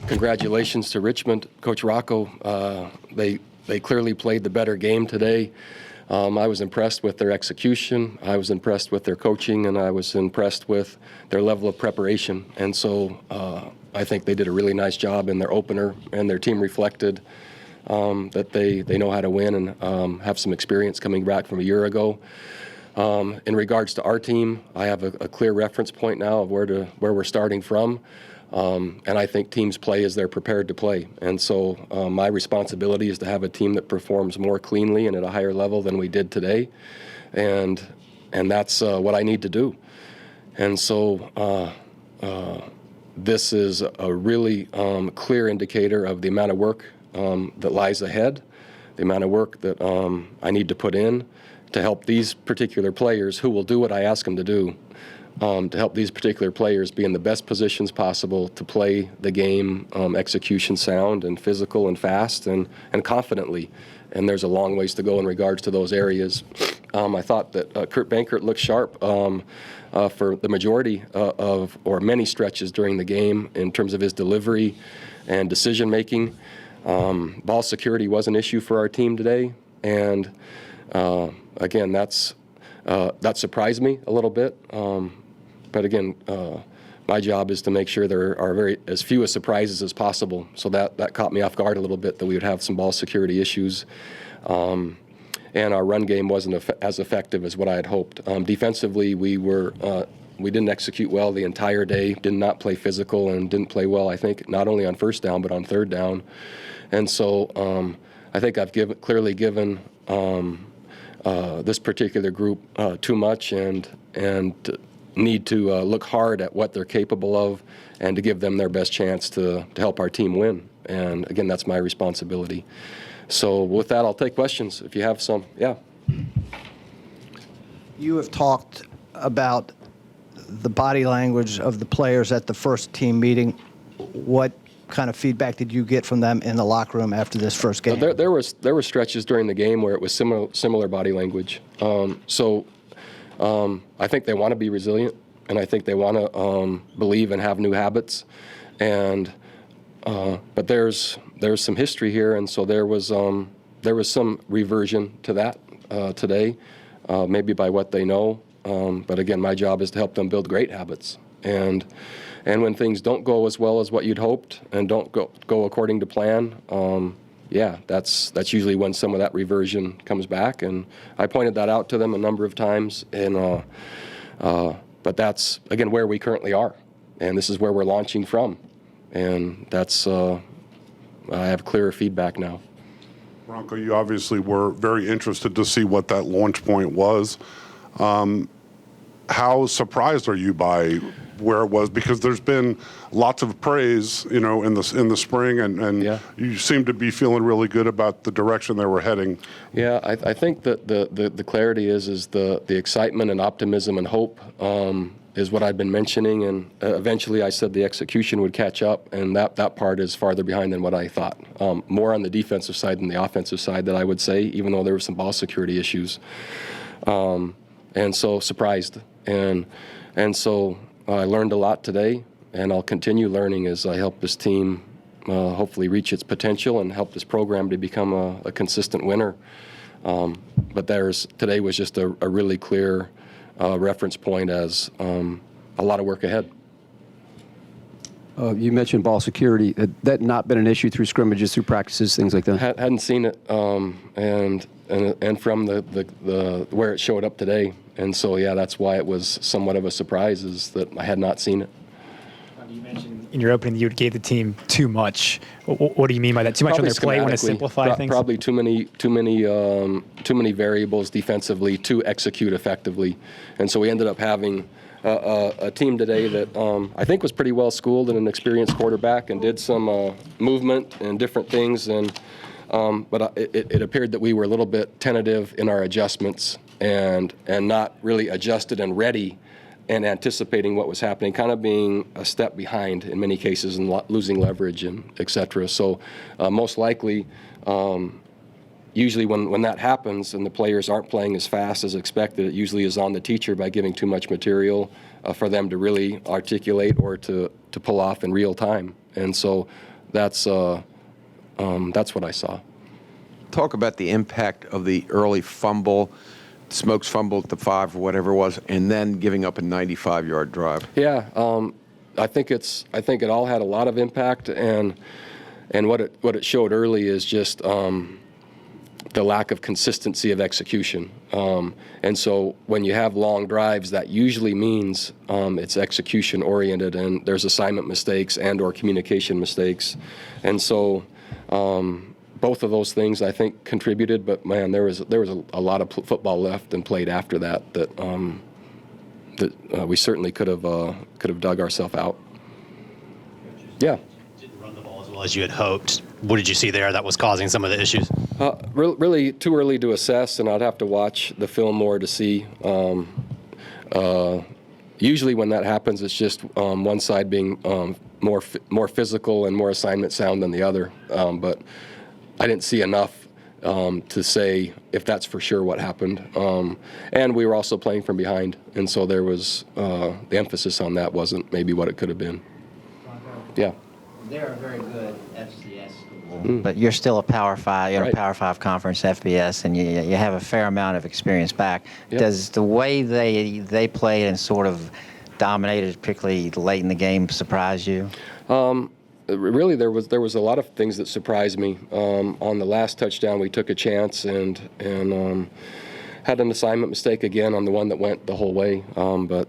Congratulations to Richmond, Coach Rocco. They clearly played the better game today. I was impressed with their execution. I was impressed with their coaching, and I was impressed with their level of preparation. And so I think they did a really nice job in their opener, and their team reflected that they know how to win and have some experience coming back from a year ago. In regards to our team, I have a clear reference point now of where we're starting from. And I think teams play as they're prepared to play. And so my responsibility is to have a team that performs more cleanly and at a higher level than we did today. And that's what I need to do. And so this is a really clear indicator of the amount of work that lies ahead, the amount of work that I need to put in to help these particular players who will do what I ask them to do. To help these particular players be in the best positions possible to play the game execution sound and physical and fast and confidently. And there's a long ways to go in regards to those areas. I thought that Kurt Bankert looked sharp for the majority or many stretches during the game in terms of his delivery and decision making. Ball security was an issue for our team today. And again, that surprised me a little bit. But again, my job is to make sure there are as few surprises as possible. So that caught me off guard a little bit, that we would have some ball security issues. And our run game wasn't as effective as what I had hoped. Defensively, we didn't execute well the entire day, did not play physical, and didn't play well, I think, not only on first down, but on third down. And so I think I've clearly given this particular group too much and need to look hard at what they're capable of and to give them their best chance to help our team win. And again, that's my responsibility. So with that, I'll take questions if you have some. Yeah. You have talked about the body language of the players at the first team meeting. What kind of feedback did you get from them in the locker room after this first game? There were stretches during the game where it was similar body language. I think they want to be resilient, and I think they want to believe and have new habits. And but there's some history here, and so there was some reversion to that today, maybe by what they know. But again, my job is to help them build great habits. And when things don't go as well as what you'd hoped and don't go according to plan, yeah, that's usually when some of that reversion comes back. And I pointed that out to them a number of times. And but that's, again, where we currently are. And this is where we're launching from. And that's, I have clearer feedback now. Bronco, you obviously were very interested to see what that launch point was. How surprised are you by where it was? Because there's been lots of praise, in the spring, and yeah, you seem to be feeling really good about the direction they were heading. Yeah, I think that the clarity is the excitement and optimism and hope is what I've been mentioning, and eventually I said the execution would catch up, and that part is farther behind than what I thought. More on the defensive side than the offensive side, that I would say, even though there were some ball security issues. And so surprised, and so I learned a lot today, and I'll continue learning as I help this team hopefully reach its potential and help this program to become a consistent winner. But today was just a really clear reference point as a lot of work ahead. You mentioned ball security. That not been an issue through scrimmages, through practices, things like that? Hadn't seen it, and from the where it showed up today. And so, yeah, that's why it was somewhat of a surprise, is that I had not seen it. You mentioned in your opening that you gave the team too much. What do you mean by that? Too much Probably on their play when to simplify things? Probably too many variables defensively to execute effectively. And so we ended up having a team today that I think was pretty well schooled and an experienced quarterback and did some movement and different things. But it appeared that we were a little bit tentative in our adjustments and not really adjusted and ready and anticipating what was happening, kind of being a step behind in many cases and losing leverage and et cetera. So most likely, usually when that happens and the players aren't playing as fast as expected, it usually is on the teacher by giving too much material for them to really articulate or to pull off in real time. And so that's what I saw. Talk about the impact of the early fumble, Smoke's fumble at the 5 or whatever it was, and then giving up a 95-yard drive. Yeah, I think it all had a lot of impact, and what it showed early is just the lack of consistency of execution. And so when you have long drives, that usually means it's execution oriented, and there's assignment mistakes and or communication mistakes. And so both of those things I think contributed, but man, there was a lot of football left and played after that we certainly could have dug ourselves out. Yeah. Didn't run the ball as well as you had hoped. What did you see there that was causing some of the issues? Really too early to assess, and I'd have to watch the film more to see. Usually when that happens, it's just one side being more physical and more assignment sound than the other. But I didn't see enough to say if that's for sure what happened. And we were also playing from behind, and so there was the emphasis on that wasn't maybe what it could have been. Yeah. They're a very good FCS school, but you're still a Power 5, you're Right. a Power 5 conference FBS, and you have a fair amount of experience back. Yep. Does the way they played and sort of dominated, particularly late in the game, surprise you? Really, there was a lot of things that surprised me. On the last touchdown, we took a chance and had an assignment mistake again on the one that went the whole way. But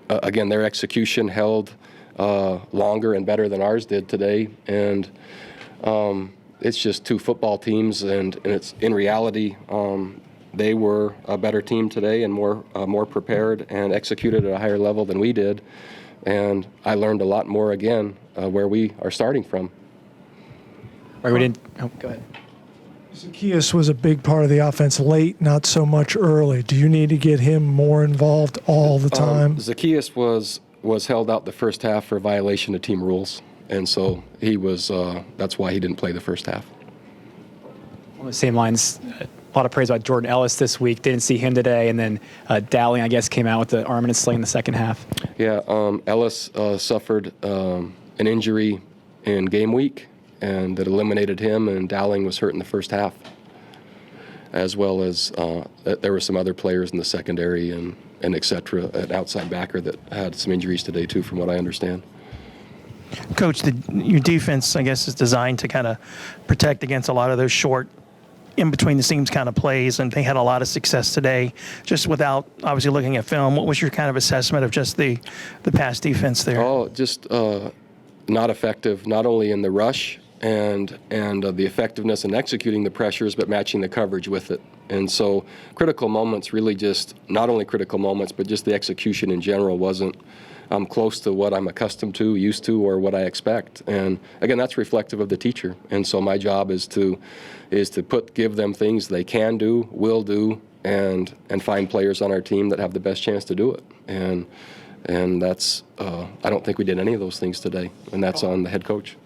again, their execution held longer and better than ours did today, and it's just two football teams, and it's in reality they were a better team today and more prepared and executed at a higher level than we did, and I learned a lot more again where we are starting from. Right, we didn't. Oh, go ahead. Zacchaeus was a big part of the offense late, not so much early. Do you need to get him more involved all the time? Zacchaeus was held out the first half for violation of team rules, and so he was. That's why he didn't play the first half. On the same lines, a lot of praise about Jordan Ellis this week. Didn't see him today, and then Dowling, I guess, came out with the arm in a sling in the second half. Yeah, Ellis suffered an injury in game week, and that eliminated him, and Dowling was hurt in the first half, as well as there were some other players in the secondary and et cetera, an outside backer that had some injuries today too, from what I understand. Coach, your defense, I guess, is designed to kind of protect against a lot of those short, in between the seams kind of plays, and they had a lot of success today. Just without obviously looking at film, what was your kind of assessment of just the pass defense there? Oh, just not effective, not only in the rush and the effectiveness in executing the pressures, but matching the coverage with it. And so critical moments, really just not only critical moments, but just the execution in general wasn't close to what I'm accustomed to, used to, or what I expect. And again, that's reflective of the teacher. And so my job is to give them things they can do, will do, and find players on our team that have the best chance to do it. And that's I don't think we did any of those things today, and that's on the head coach.